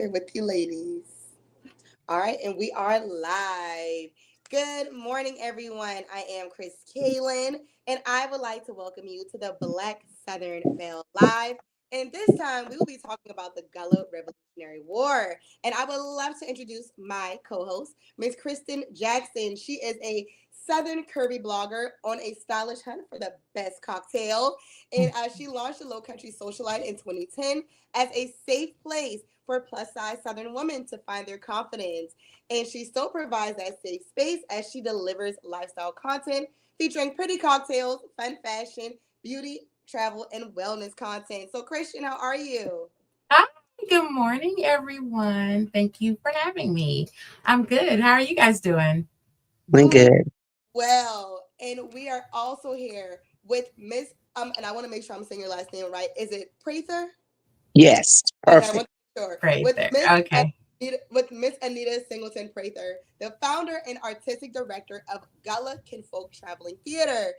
Here with you ladies. All right, and we are live. Good morning, everyone. I am Kris Kaylin, and I would like to welcome you to the Black Southern Belle Live. And this time, we will be talking about the Gullah Revolutionary War. And I would love to introduce my co-host, Miss Kristen Jackson. She is a Southern curvy blogger on a stylish hunt for the best cocktail. And she launched the Low Country Socialite in 2010 as a safe place for plus size Southern women to find their confidence. And she still provides that safe space as she delivers lifestyle content featuring pretty cocktails, fun fashion, beauty, travel, and wellness content. So, Christian, how are you? Hi, good morning, everyone. Thank you for having me. I'm good. How are you guys doing? I'm Doing good. well. And we are also here with Miss, and I want to make sure I'm saying your last name right. Is it Prather? Yes, Okay, I perfect. want to make sure. Great there. Okay. Miss Anita Singleton Prather, the founder and artistic director of Gullah Kinfolk Traveling Theater.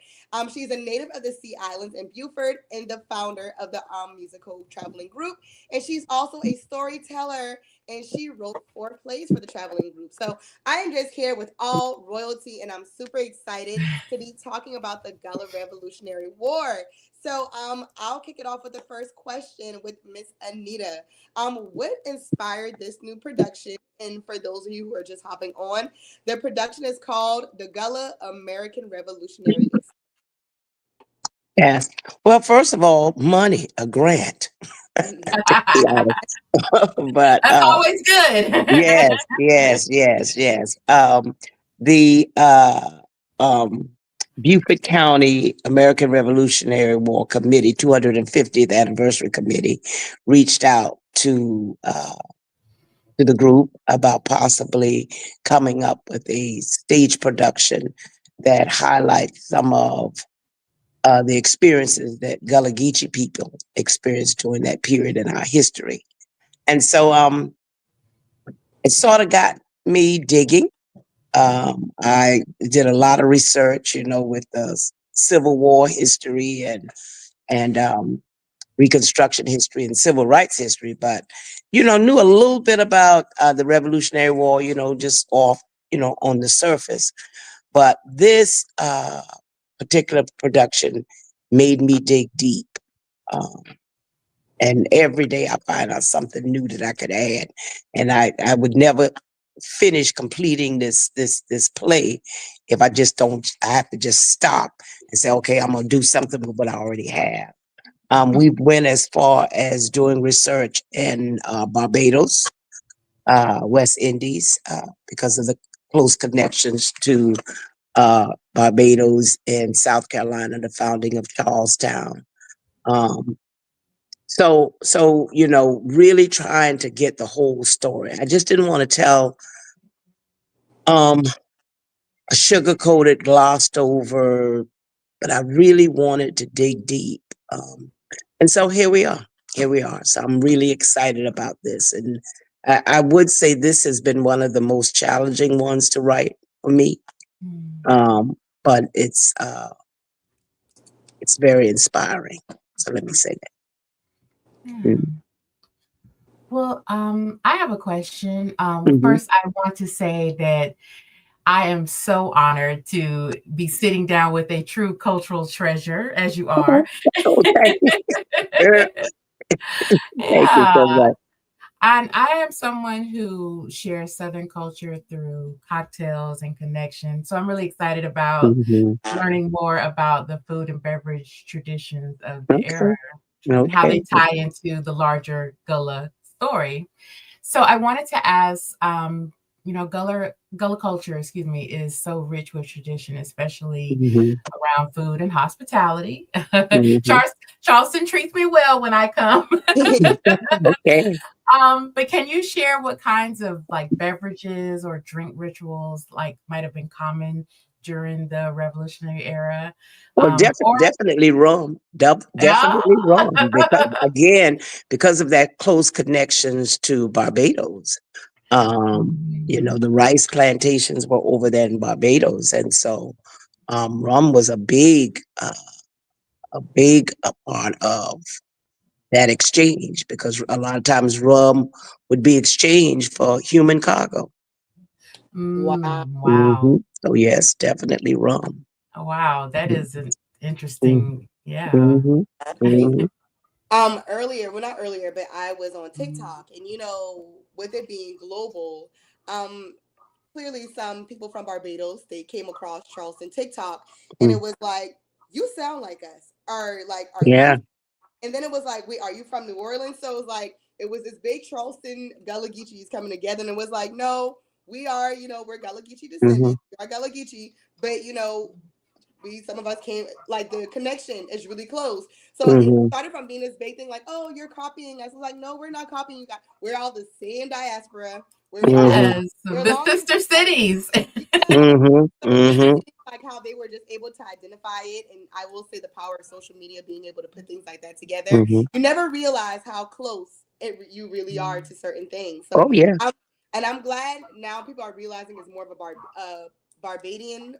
She's a native of the Sea Islands in Beaufort and the founder of the musical traveling group. And she's also a storyteller, and she wrote 4 plays for the traveling group. So I am just here with all royalty, and I'm super excited to be talking about the Gullah Revolutionary War. So I'll kick it off with the first question with Miss Anita. What inspired this new production? And for those of you who are just hopping on, the production is called The Gullah American Revolutionary. Yes. Well, first of all, money, a grant. That's Yeah. But always good. yes, yes, yes, yes. The um, Beaufort County American Revolutionary War Committee, 250th Anniversary Committee, reached out to the group about possibly coming up with a stage production that highlights some of the experiences that Gullah Geechee people experienced during that period in our history. And so it sort of got me digging. I did a lot of research, with the Civil War history and Reconstruction history and civil rights history, but knew a little bit about the Revolutionary War, just off, on the surface. But this particular production made me dig deep. Um, and every day I find out something new that I could add. And I would never finish completing this play if I just don't. I have to just stop and say, okay, I'm gonna do something with what I already have. We went as far as doing research in Barbados, West Indies, because of the close connections to Barbados and South Carolina, the founding of Charlestown. Um, so really trying to get the whole story. I just didn't want to tell um, a sugar coated, glossed over, but I really wanted to dig deep. And so here we are. Here we are. So I'm really excited about this, and I would say this has been one of the most challenging ones to write for me. But it's very inspiring. So let me say that. Yeah. Well, I have a question. Mm-hmm. First, I want to say that I am so honored to be sitting down with a true cultural treasure, as you are. Okay. Thank you so Yeah. much. And I am someone who shares Southern culture through cocktails and connections. So I'm really excited about Mhm. learning more about the food and beverage traditions of the era Okay. and how they Okay. tie into the larger Gullah story. So I wanted to ask, Gullah culture, excuse me, is so rich with tradition, especially Mhm. around food and hospitality. Mhm. Charleston treats me well when I come. Okay. But can you share what kinds of like beverages or drink rituals like might have been common during the Revolutionary era? Well, Or definitely wrong. yeah. Definitely wrong. Because again, because of that close connections to Barbados. Mhm. The rice plantations were over there in Barbados, and so rum was a big part of. that exchange, because a lot of times rum would be exchanged for human cargo. Wow. Hmm. Wow. So yes, definitely rum. Wow. That is an Mm-hmm. interesting. Yeah. Hmm. Hmm. Earlier, well, not earlier, but I was on TikTok, and with it being global, um, clearly some people from Barbados, they came across Charleston TikTok, and it was like, "You sound like us," or like, "Are you?" Yeah. And then it was like, "Wait, are you from New Orleans?" So it was like, it was this big Charleston Gullah Geechees coming together, and it was like, "No, we are, we're Gullah Geechee Hmm. descendants, we are Gullah Geechee, but some of us came, like, the connection is really close." So it Hmm. started from being this big thing, like, "Oh, you're copying us." It's like, no, we're not copying you guys. We're all the same diaspora. We're Hmm. from Yes. we're The long sister cities. Yes. Hmm. So just Hmm. seeing, like, how they were just able to identify it, and I will say the power of social media being able to put things like that together. Hmm. You never realize how close you really are to certain things. So Oh yeah. I'm glad now people are realizing it's more of a Barbadian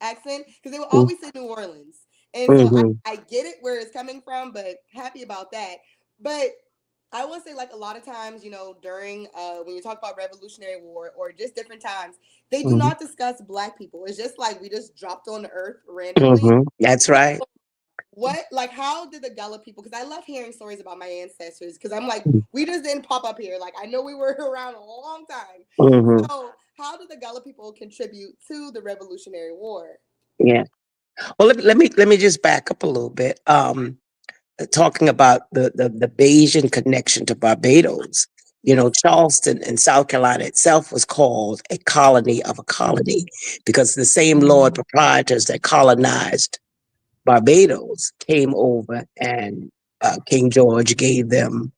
accent, because they will always say New Orleans, and so Mm-hmm. I get it where it's coming from, but happy about that. But I will say, like, a lot of times, during when you talk about Revolutionary War or just different times, they do Hmm. not discuss Black people. It's just like we just dropped on the earth randomly. Hmm. That's So right. like, how did the Gullah people? Because I love hearing stories about my ancestors. Because I'm like, we just didn't pop up here. Like, I know we were around a long time. Hmm. So how did the Gullah people contribute to the Revolutionary War? Yeah. Well, let me just back up a little bit. Talking about the Bayesian connection to Barbados. Yes. Charleston in South Carolina itself was called a colony of a colony because the same Lord proprietors that colonized Barbados came over, and King George gave them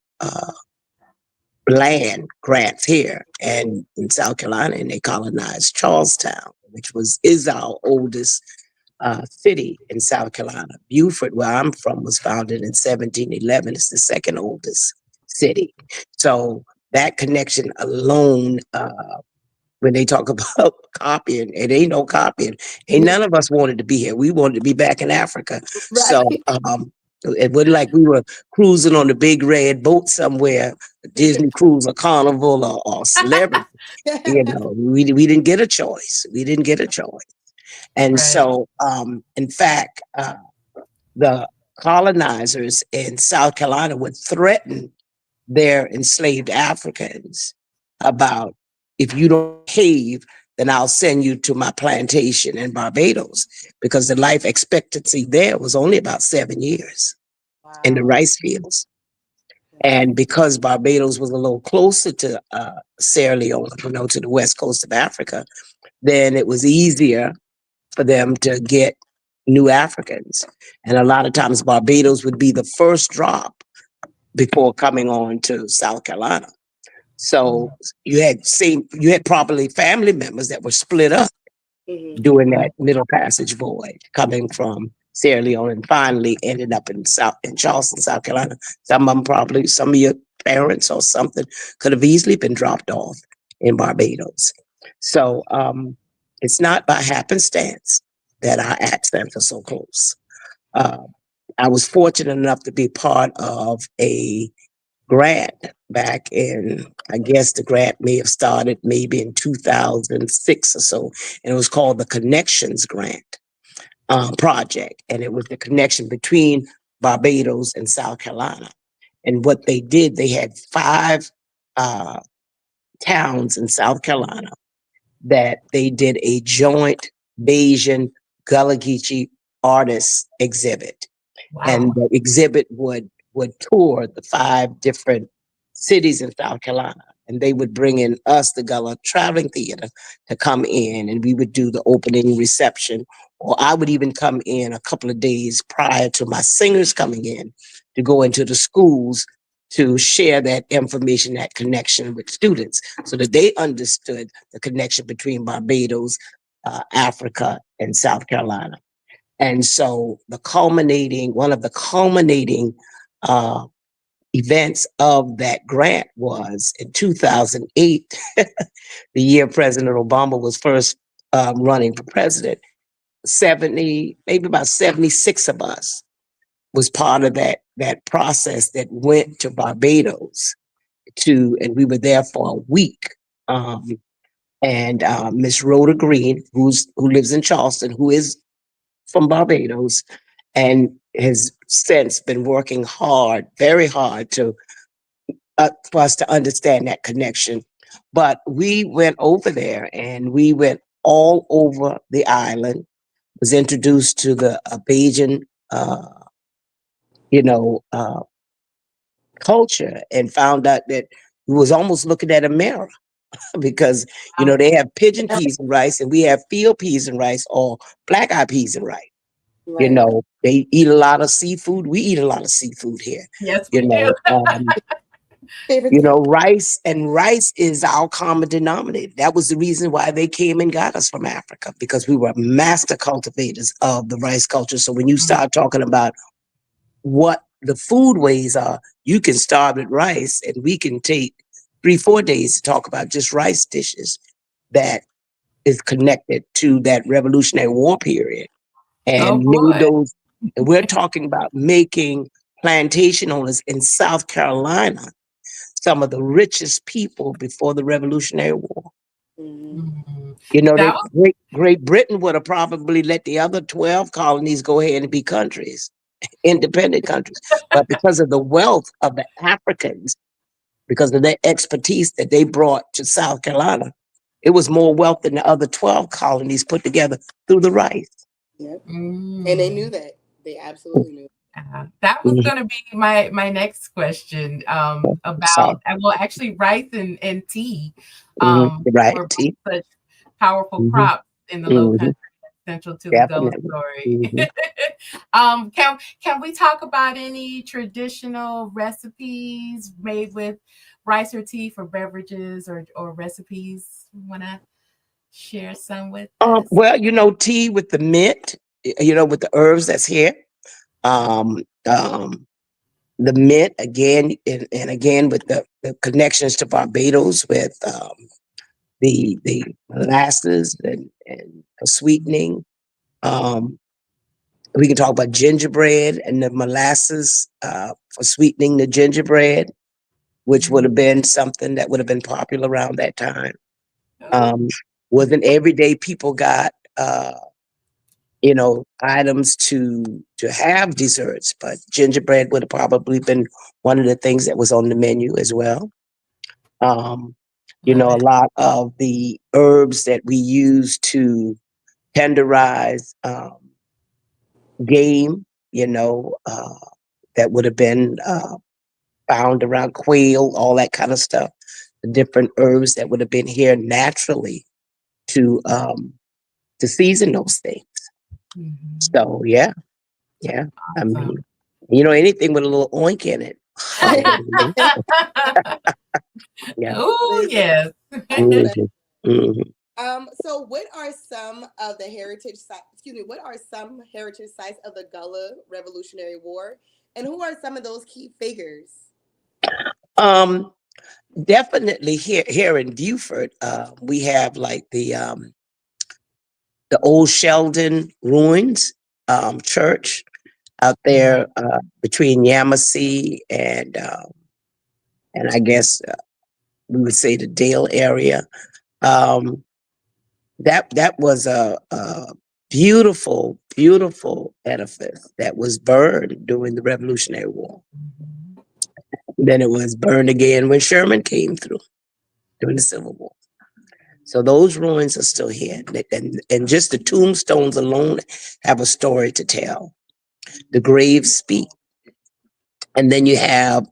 land grants here and in South Carolina, and they colonized Charlestown, which is our oldest city in South Carolina. Beaufort, where I'm from, was founded in 1711. It's the second oldest city. So that connection alone, when they talk about copying, it ain't no copying. Ain't none of us wanted to be here. We wanted to be back in Africa. Right. So it wasn't like we were cruising on the big red boat somewhere, Disney cruise or Carnival or Celebrity. We didn't get a choice. We didn't get a choice. And Right. so, in fact, the colonizers in South Carolina would threaten their enslaved Africans about, if you don't behave, then I'll send you to my plantation in Barbados, because the life expectancy there was only about 7 years in the Wow. rice fields. And because Barbados was a little closer to Sierra Leone, to the west coast of Africa, then it was easier for them to get new Africans. And a lot of times Barbados would be the first drop before coming on to South Carolina. So you had probably family members that were split up Hmm. during that middle passage voyage, coming from Sierra Leone and finally ended up in Charleston, South Carolina. Some of your parents or something could have easily been dropped off in Barbados. So it's not by happenstance that our accents are so close. Uh, I was fortunate enough to be part of a grant back in, I guess the grant may have started maybe in 2006 or so, and it was called the Connections Grant Project. And it was the connection between Barbados and South Carolina. And what they did, they had five uh, towns in South Carolina that they did a joint Bayesian Gullah Geechee artists exhibit, and Wow. the exhibit would tour the five different cities in South Carolina, and they would bring in us, the Gullah Traveling Theater, to come in, and we would do the opening reception, or I would even come in a couple of days prior to my singers coming in to go into the schools to share that information, that connection with students, so that they understood the connection between Barbados, Africa, and South Carolina. And so one of the culminating uh, events of that grant was in 2008, the year President Obama was first running for president. 70, maybe about 76 of us was part of that process that went to Barbados and we were there for a week. And Miss Rhoda Green, who lives in Charleston, who is from Barbados, and has since been working hard, very hard, to for us to understand that connection. But we went over there, and we went all over the island. Was introduced to the Bajan, you know, culture, and found out that we was almost looking at a mirror because they have pigeon peas and rice, and we have field peas and rice, or black eyed peas and rice. Right. They eat a lot of seafood. We eat a lot of seafood here. Yes, You we do. know, Favorite too. rice is our common denominator. That was the reason why they came and got us from Africa, because we were master cultivators of the rice culture. So when you start talking about what the food ways are, you can start with rice, and we can take 3-4 days to talk about just rice dishes that is connected to that Revolutionary War period, Oh and made boy. those. And we're talking about making plantation owners in South Carolina some of the richest people before the Revolutionary War. Mhm. Mhm. They That was Great Britain would have probably let the other 12 colonies go ahead and be countries, independent countries. But because of the wealth of the Africans, because of their expertise that they brought to South Carolina, it was more wealth than the other 12 colonies put together through the rice. Yep. And they knew mm. that. They absolutely knew. That was Mhm. going to be my next question Sorry. about well, actually, rice and tea Right. were See? both such powerful Hmm. crops in the Low Hmm. Country, central to the Gullah Definitely. story. Hmm. Can we talk about any traditional recipes made with rice or tea for beverages or recipes? Want to share some with us? Well, tea with the mint, with the herbs that's here. Um, um, the mint again, and again with the connections to Barbados with the molasses and for sweetening. Um, we can talk about gingerbread and the molasses for sweetening the gingerbread, which would have been something that would have been popular around that time. Oh, Um, wasn't every day people got items to have desserts, but gingerbread would have probably been one of the things that was on the menu as well. Um, love a it. lot of the herbs that we use to tenderize game, that would have been found around quail, all that kind of stuff. The different herbs that would have been here naturally to um, to season those things. Mhm. So yeah, yeah. I Awesome. mean, anything with a little oink in it. Hallelujah. Yeah. Oh, Listen, yes. Hmm. Hmm. so what are some of the heritage sites, excuse me, what are some heritage sites of the Gullah Revolutionary War? And who are some of those key figures? Um, Definitely here in Beaufort, we have like the old Sheldon ruins church out Mhm. there between Yamasee and I guess we would say the Dale area. Um, that was a beautiful, beautiful edifice that was burned during the Revolutionary War. Mhm. Then it was burned again when Sherman came through during the Civil War. So those ruins are still here, and just the tombstones alone have a story to tell. The graves speak, and then you have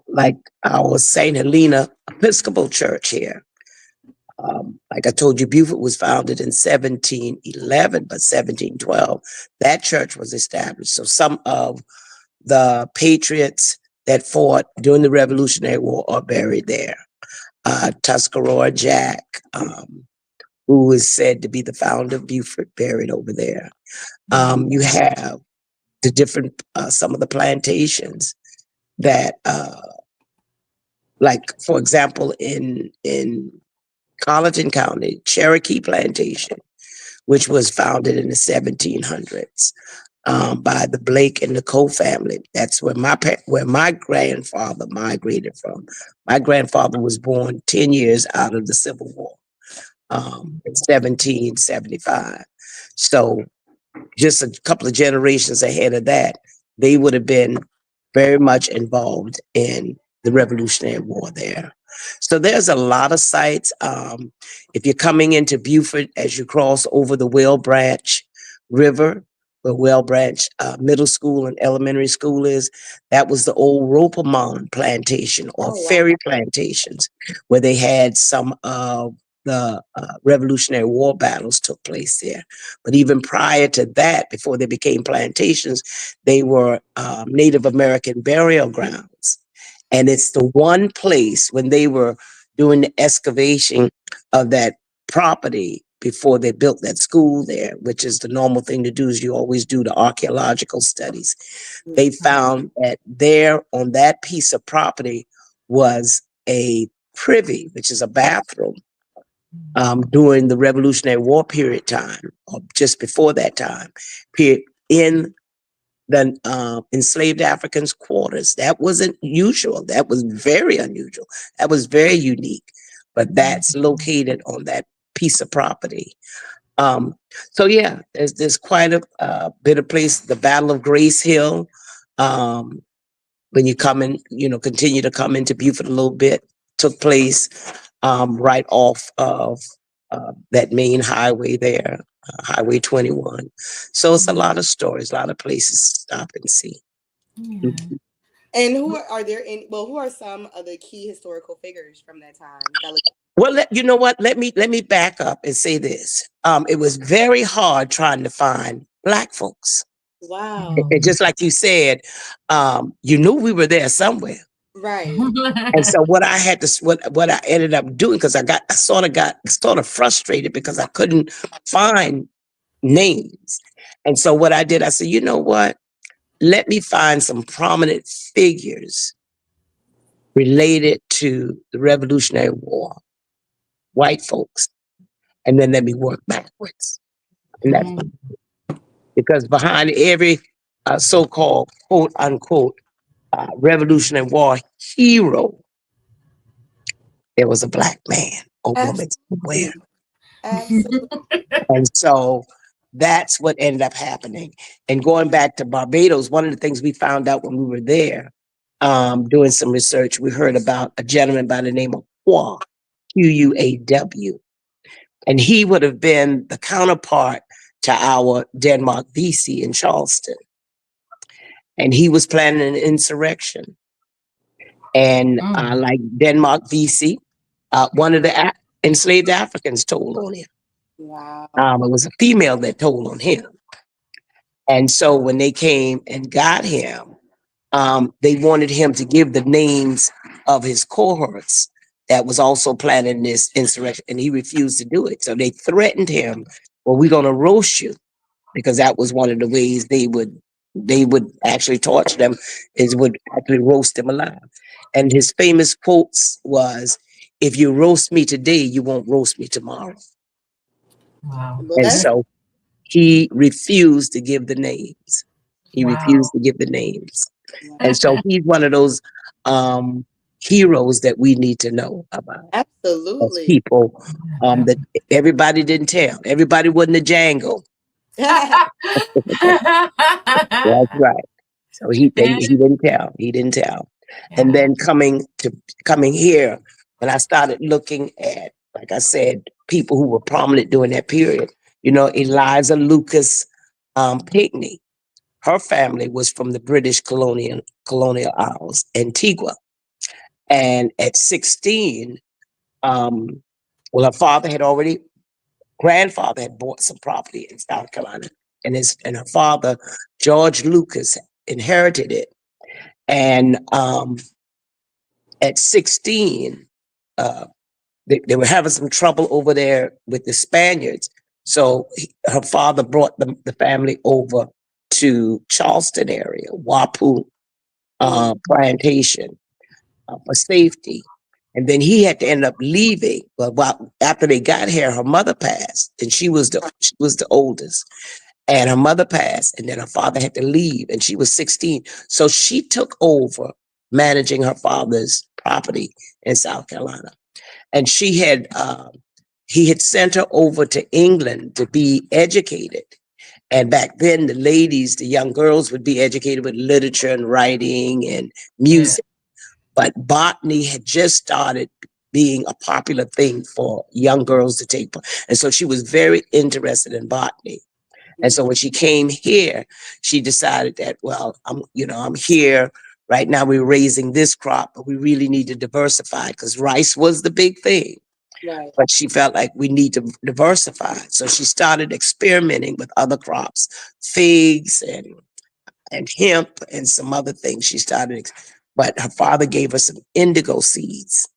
like our Saint Helena Episcopal Church here. Like I told you, Beaufort was founded in 1711, but 1712, that church was established. So some of the patriots that fought during the Revolutionary War are buried there. Tuscarora Jack, who is said to be the founder of Beaufort, buried over there. You have the different, some of the plantations that, like, for example, in Colleton County, Cherokee Plantation, which was founded in the 1700s. by the Blake and Nicole family. That's where where my grandfather migrated from. My grandfather was born 10 years out of the Civil War, in 1775. So just a couple of generations ahead of that, they would have been very much involved in the Revolutionary War there. So there's a lot of sites. If you're coming into Beaufort, as you cross over the Well Branch River, where Well Branch Middle School and Elementary School is, that was the old Ropermont plantation or ferry plantations, where they had some of the Revolutionary War battles took place there. But even prior to that, before they became plantations, they were Native American burial grounds. And it's the one place when they were doing the excavation of that property before they built that school there, which is the normal thing to do, is you always do the archaeological studies. They found that there on that piece of property was a privy, which is a bathroom, during the Revolutionary War period time, or just before that time period, in the enslaved Africans' quarters. That wasn't usual. That was very unusual. That was very unique. But that's located on that piece of property. Um, so yeah, there's quite a bit of place. The Battle of Grace Hill. When you come in, continue to come into Beaufort a little bit, took place right off of that main highway there, Highway 21. So it's a lot of stories, a lot of places to stop and see. Yeah. And are there any? Well, who are some of the key historical figures from that time? Well, you know what? Let me back up and say this. It was very hard trying to find Black folks. Wow. And just like you said, you knew we were there somewhere. Right. And so what I had to, what I ended up doing, because I got sort of frustrated because I couldn't find names. And so what I did, I said, you know what? Let me find some prominent figures related to the Revolutionary War, white folks, and then let me work backwards. And that's because behind every so-called quote unquote Revolutionary War hero, there was a Black man or woman somewhere. Absolutely. And so that's what ended up happening. And going back to Barbados, one of the things we found out when we were there, doing some research, we heard about a gentleman by the name of Qua, Quaw. And he would have been the counterpart to our Denmark VC in Charleston. And he was planning an insurrection. And like Denmark VC, one of the enslaved Africans told on him. Wow. It was a female that told on him. And so when they came and got him, they wanted him to give the names of his cohorts that was also planning this insurrection, and he refused to do it. So they threatened him, well, we're going to roast you, because that was one of the ways they would actually torture them, is would actually roast them alive. And his famous quotes was, if you roast me today, you won't roast me tomorrow. Wow. And so he refused to give the names. He Wow. refused to give the names. And so he's one of those heroes that we need to know about. As Absolutely. people that everybody didn't tell. Everybody wasn't a Django. That's right. So he didn't tell. He didn't tell. And then coming here, when I started looking at, like I said, people who were prominent during that period, Eliza Lucas Pinckney, her family was from the British colonial Isles, Antigua. And at 16, well, her grandfather had bought some property in South Carolina, and her father, George Lucas, inherited it. And at 16, they were having some trouble over there with the Spaniards. So her father brought the family over to Charleston area, Wapu plantation, for safety. And then he had to end up leaving. But after they got here, her mother passed, and she was the oldest. and her mother passed, and then her father had to leave, and she was 16. So she took over managing her father's property in South Carolina. And he had sent her over to England to be educated. And back then, the ladies, the young girls would be educated with literature and writing and Yeah. music. But botany had just started being a popular thing for young girls to take. And so she was very interested in botany. And so when she came here, she decided that, well, I'm here right now. We're raising this crop, but we really need to diversify because rice was the big thing. Right. But she felt like we need to diversify. So she started experimenting with other crops, figs and hemp and some other things. But her father gave her some indigo seeds,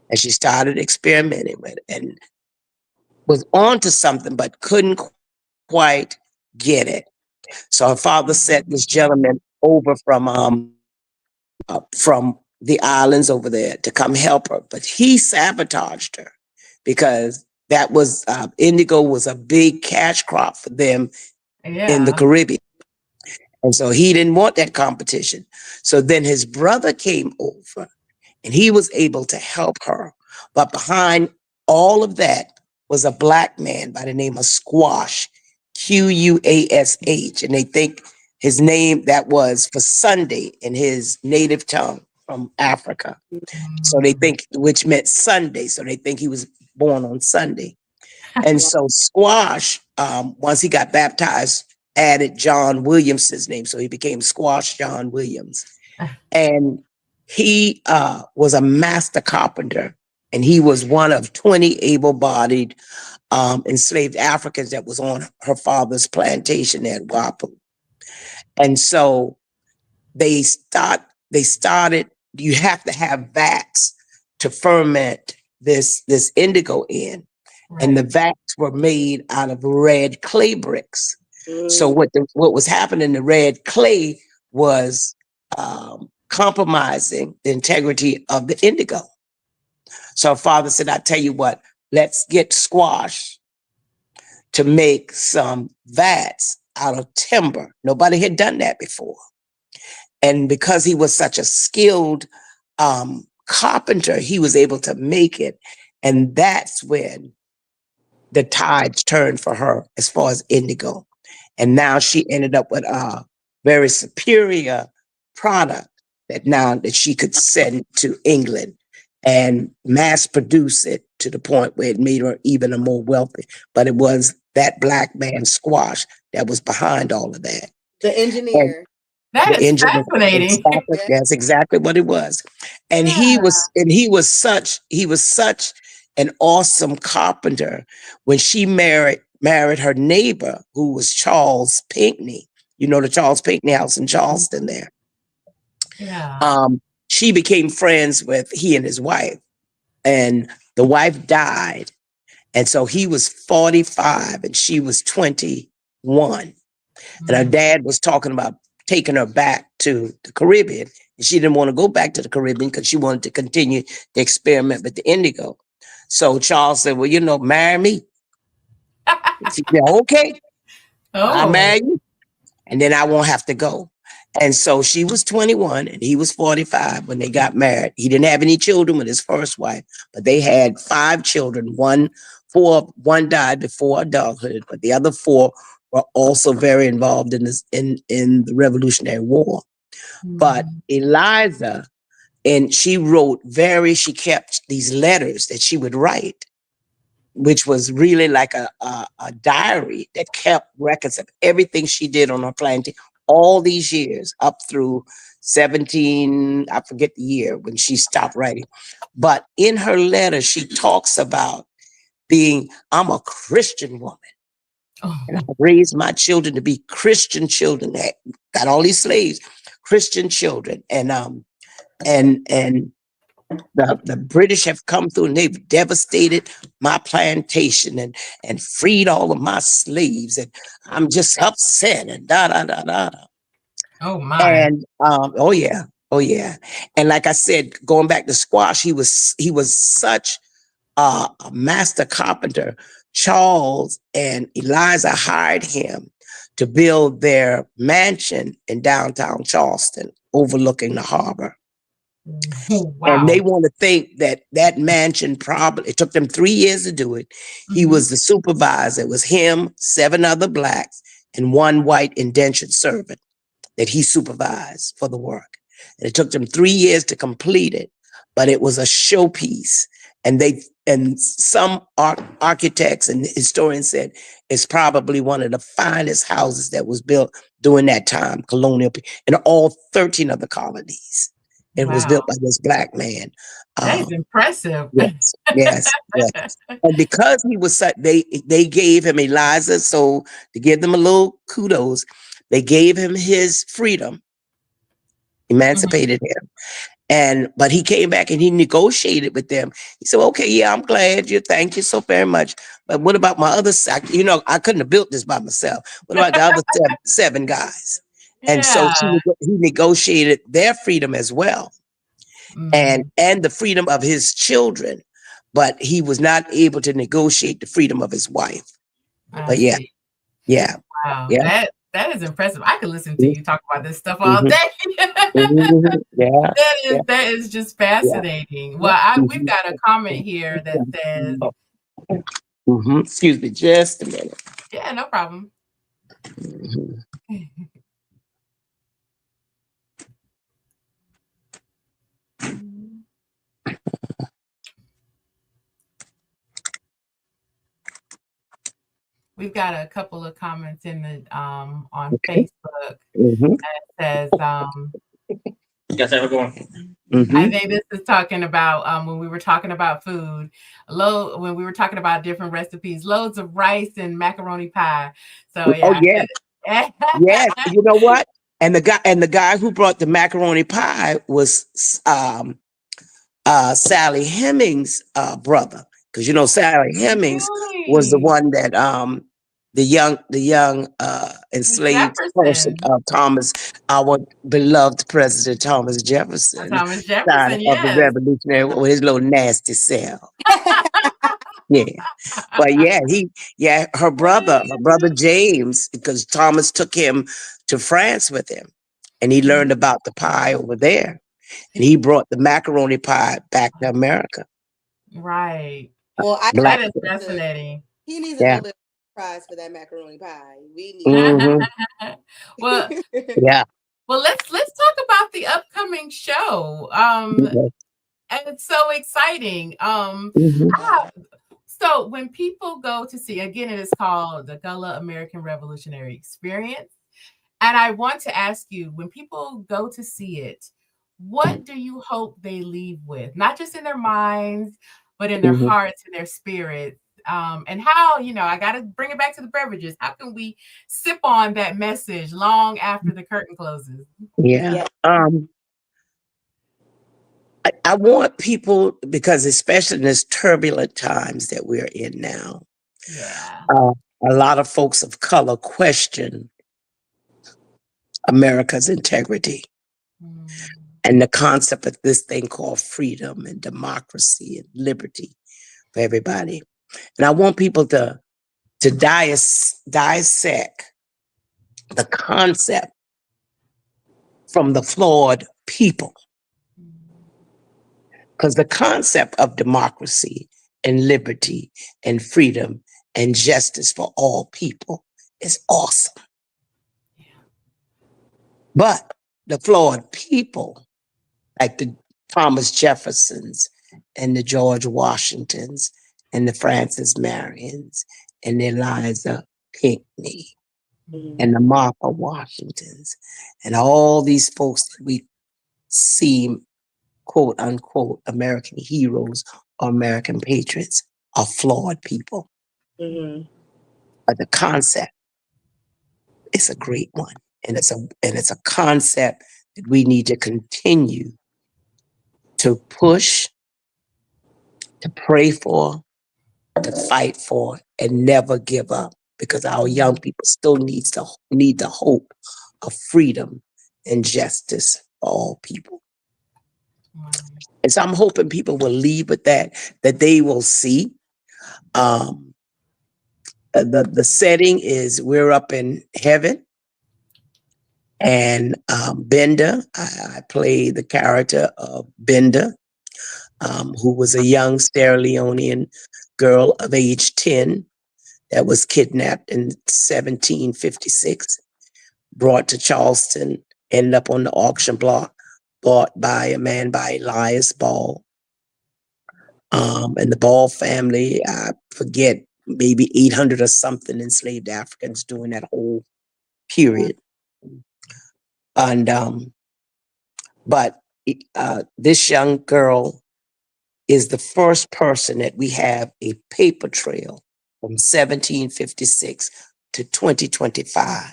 and she started experimenting with it and was onto something, but couldn't quite get it. So her father sent this gentleman over from the islands over there to come help her, but he sabotaged her because that was indigo was a big cash crop for them in the Yeah. Caribbean, and so he didn't want that competition. So then his brother came over, and he was able to help her, but behind all of that was a black man by the name of Squash, Quash, and they think his name that was for Sunday in his native tongue from Africa. So they Mm. think, which meant Sunday. So they think he was born on Sunday. And Wow. so Squash, once he got baptized, added John Williams to his name. So he became Squash John Williams. And he was a master carpenter. And he was one of 20 able-bodied enslaved Africans that was on her father's plantation at Wapu. And so they start they started, you have to have vats to ferment this indigo in. And the Right. vats were made out of red clay bricks. So Mm, what was happening, the red clay was compromising the integrity of the indigo. So her father said, I tell you what, let's get Squash to make some vats out of timber. Nobody had done that before. And because he was such a skilled carpenter, he was able to make it. And that's when the tides turned for her as far as indigo. And now she ended up with a very superior product that now that she could send to England and mass produce it to the point where it made her even a more wealthy. But it was that black man Squash that was behind all of that. the And engineer. That the is engineer, fascinating. exactly, Yeah. that's exactly what it was. And Yeah. he was such an awesome carpenter. When she married her neighbor, who was Charles Pinckney, the Charles Pinckney house in Charleston there. Yeah. Um, she became friends with he and his wife, and the wife died. And so he was 45 and she was 21. And her Mm. dad was talking about taking her back to the Caribbean. And she didn't want to go back to the Caribbean because she wanted to continue the experiment with the indigo. So Charles said, well, marry me. She said, okay, I Oh. marry you. And then I won't have to go. And so she was 21 and he was 45 when they got married. He didn't have any children with his first wife, but they had 5 children. One died before adulthood, but the other 4 were also very involved in in the Revolutionary War. But Mm. Eliza, and she kept these letters that she would write, which was really like a diary that kept records of everything she did on her plantation all these years up through 17, I forget the year when she stopped writing. But in her letter, she talks about I'm a Christian woman. And I Oh. raised my children to be Christian children that got all these slaves, Christian children. And the British have come through and they've devastated my plantation and freed all of my slaves. And I'm just upset and da da da da. Oh my. And oh yeah, oh yeah. And like I said, going back to Squash, he was such a master carpenter. Charles and Eliza hired him to build their mansion in downtown Charleston, overlooking the harbor. And Wow. they want to think that that mansion probably, it took them 3 years to do it. He Mhm. was the supervisor. It was him, 7 other blacks, and 1 white indentured servant that he supervised for the work. And it took them 3 years to complete it, but it was a showpiece. And some architects and historians said it's probably one of the finest houses that was built during that time, colonial, in all 13 of the colonies. It was Wow. built by this black man. That is impressive. Yes, yes, yes. And because he was such, they gave him Eliza. So to give them a little kudos, they gave him his freedom, emancipated him. But he came back and he negotiated with them. He said, okay, yeah, I'm glad you, thank you so very much. But what about my other side? You know, I couldn't have built this by myself. What about the other seven guys? And so Yeah. he negotiated their freedom as well, Mhm. and the freedom of his children. But he was not able to negotiate the freedom of his wife. I But yeah, see. yeah, Wow. yeah. That is impressive. I could listen to you talk about this stuff all Mhm, day. yeah, yeah, That is just yeah. fascinating. Well, we've Mhm. got a comment here that says, Excuse me, just a minute. yeah, no problem. Mhm. We've got a couple of comments in the on Okay. Facebook Mhm. that says You guys ever going? I Mhm. think this is talking about when we were talking about food, when we were talking about different recipes, loads of rice and macaroni pie. So Oh yeah, yeah, I yes. said, You know what? And the guy who brought the macaroni pie was Sally Hemings' brother, because you know Sally Hemings was the really one that the young enslaved person, Jefferson, Thomas, our beloved President Thomas Jefferson, Thomas side Jefferson, of the yes. Revolutionary with his little nasty self. Yeah. But yeah, her brother James, because Thomas took him to France with him and he learned about the pie over there. And he brought the macaroni pie back to America. Right. Well, I Black. That is to, fascinating. he needs a Yeah. Nobel Prize for that macaroni pie. We need Hmm. well, it. Yeah. let's talk about the upcoming show. And it's so exciting. Hmm. I So when people go to see, again, it is called the Gullah American Revolutionary Experience. And I want to ask you, when people go to see it, what do you hope they leave with? Not just in their minds, but in their Hmm. hearts and their spirits. And how, I got to bring it back to the beverages. How can we sip on that message long after the curtain closes? Yeah. Yeah. I want people, because especially in this turbulent times that we're in now, Yeah. uh, a lot of folks of color question America's integrity Mm. and the concept of this thing called freedom and democracy and liberty for everybody. And I want people to dissect the concept from the flawed people, because the concept of democracy and liberty and freedom and justice for all people is awesome. But the flawed people, like the Thomas Jeffersons and the George Washingtons and the Francis Marions and the Eliza Pinckney Mhm. and the Martha Washingtons and all these folks that we seem quote unquote American heroes or American patriots are flawed people. Mhm. But the concept is a great one. And it's a concept that we need to continue to push, to pray for, to fight for, and never give up, because our young people still need the hope of freedom and justice for all people. And so I'm hoping people will leave with that they will see um, The setting is we're up in heaven, and Benda. I play the character of Benda, who was a young Sierra Leonean girl of age 10 that was kidnapped in 1756, brought to Charleston, ended up on the auction block, bought by a man by Elias Ball. And the Ball family, I forget, maybe 800 or something enslaved Africans during that whole period. And but this young girl is the first person that we have a paper trail from 1756 to 2025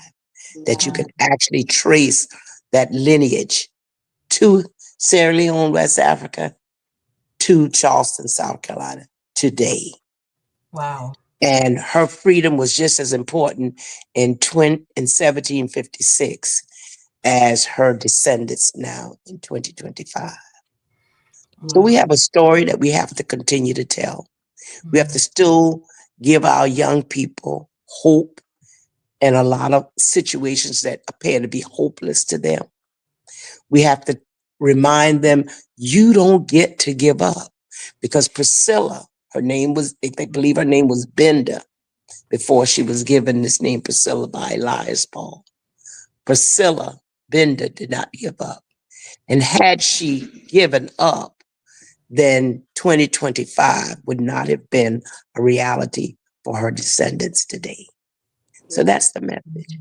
that you can actually trace that lineage to Sierra Leone, West Africa, to Charleston, South Carolina today. Wow. And her freedom was just as important in 1756 as her descendants now in 2025. So we have a story that we have to continue to tell. We have to still give our young people hope in a lot of situations that appear to be hopeless to them. We have to remind them, you don't get to give up. Because Priscilla, her name was, they believe her name was Benda before she was given this name Priscilla by Elias Paul. Priscilla Benda did not give up. And had she given up, then 2025 would not have been a reality for her descendants today. So that's the message.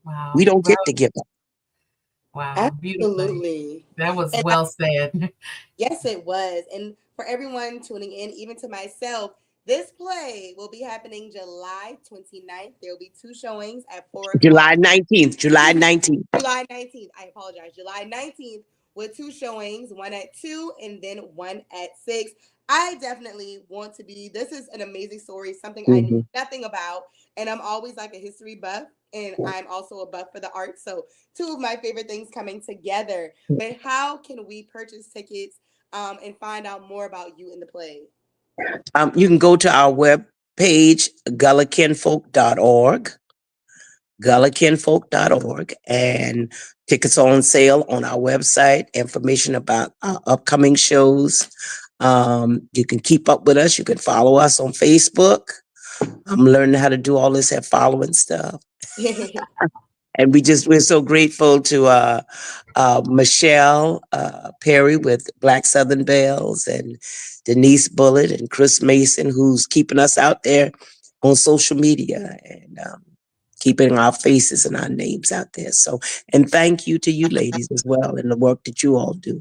Wow. We don't get to give up. Wow. Beautifully. Absolutely. That was And well said. yes, it was. And for everyone tuning in, even to myself, this play will be happening July 29th. There will be 2 showings at 4 o'clock. July 19th, July 19th. July 19th. I apologize. July 19th with 2 showings, one at 2 and then one at 6. I definitely want to be, this is an amazing story, something I knew nothing about. And I'm always like a history buff. And I'm also a buff for the arts. So 2 of my favorite things coming together. But how can we purchase tickets and find out more about you in the play? You can go to our web page, gullahkinfolk.org, gullahkinfolk.org, and tickets are on sale on our website, information about our upcoming shows. You can keep up with us. You can follow us on Facebook. I'm learning how to do all this at following stuff. And we're so grateful to Michelle Perry with Black Southern Bells, and Denise Bullitt and Chris Mason, who's keeping us out there on social media and keeping our faces and our names out there. So, and thank you to you ladies as well and the work that you all do.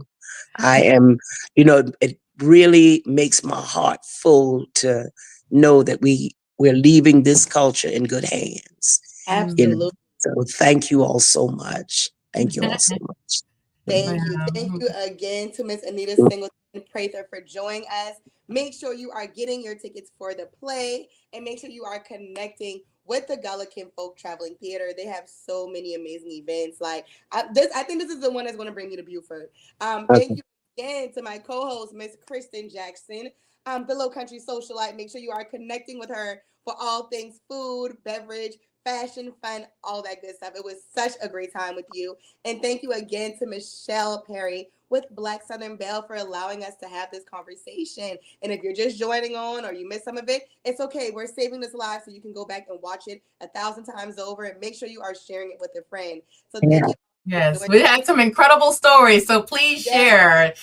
I am, it really makes my heart full to know that we're leaving this culture in good hands. Absolutely. So thank you all so much. Thank you all so much. Thank you. Thank you again to Miss Anita Singleton Prather for joining us. Make sure you are getting your tickets for the play and make sure you are connecting with the Gullah Folk Traveling Theater. They have so many amazing events. Like I think this is the one that's going to bring me to Buford. Thank you again to my co-host, Miss Kristen Jackson, the Low Country Socialite. Make sure you are connecting with her for all things food, beverage, fashion, fun, all that good stuff. It was such a great time with you. And thank you again to Michelle Perry with Black Southern Belle for allowing us to have this conversation. And if you're just joining on or you missed some of it, it's okay. We're saving this live so you can go back and watch it 1,000 times over and make sure you are sharing it with a friend. So thank you. Yes, we had some incredible stories, so please share.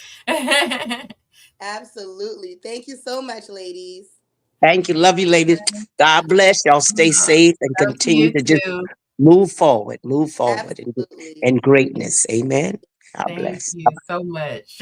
Absolutely. Thank you so much, ladies. Thank you. Love you, ladies. God bless. Y'all stay safe and continue to just move forward in greatness. Amen. God bless. Thank you so much.